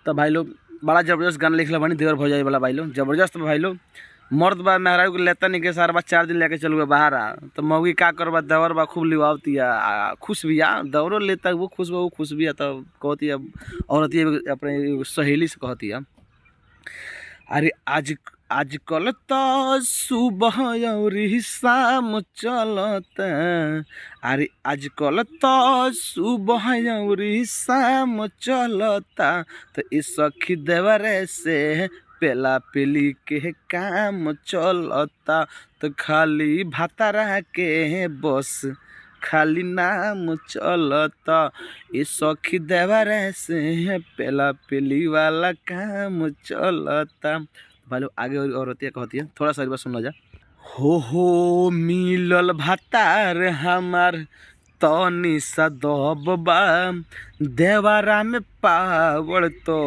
तो भाई लोग बड़ा ज़बरदस्त गाना लिखला बनी देवर भौजाई वाला भाई लोग, ज़बरदस्त भाई लोग। मर्द बा मेहरारू के लेता नहीं के सार बा 4 दिन लेके चल गए बाहर आ तो मौगी का करबा देवर बा खूब लिवावती खुश भी दौरो लेता वो खुश भी तो कहती है औरत अपने सहेली से कहती है अरे आजकल तो सुबह अउरी शाम चलता। अरे आजकल तो सुबह अउरी शाम चलता तो इस सखी देवरे से पेला पेली के काम चलता। तो खाली भातारा के बस खाली नाम चलता। इस सखी देवरे से पेला पेली वाला काम चलता। भाई लोग आगे और होती है कहती है, थोड़ा सा बस सुन जा। हो मिलल भातार हमार तनी सा दबबा देवारा में पावड़ तो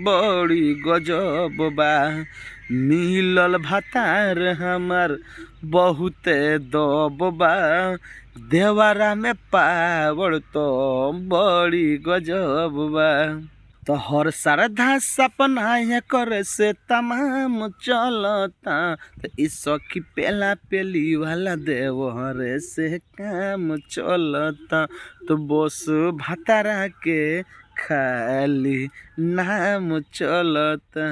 बड़ी गजब बा। मिलल भातार हमार बहुते दबबा देवारा में पावड़ तो बड़ी गजब बा। तो हर श्रद्धा सपना ये करे से तमाम चलता। तो इस सखी पेला पेली वाला देवहरे से काम चलता। तो बस भातारा के खाली नाम चलता।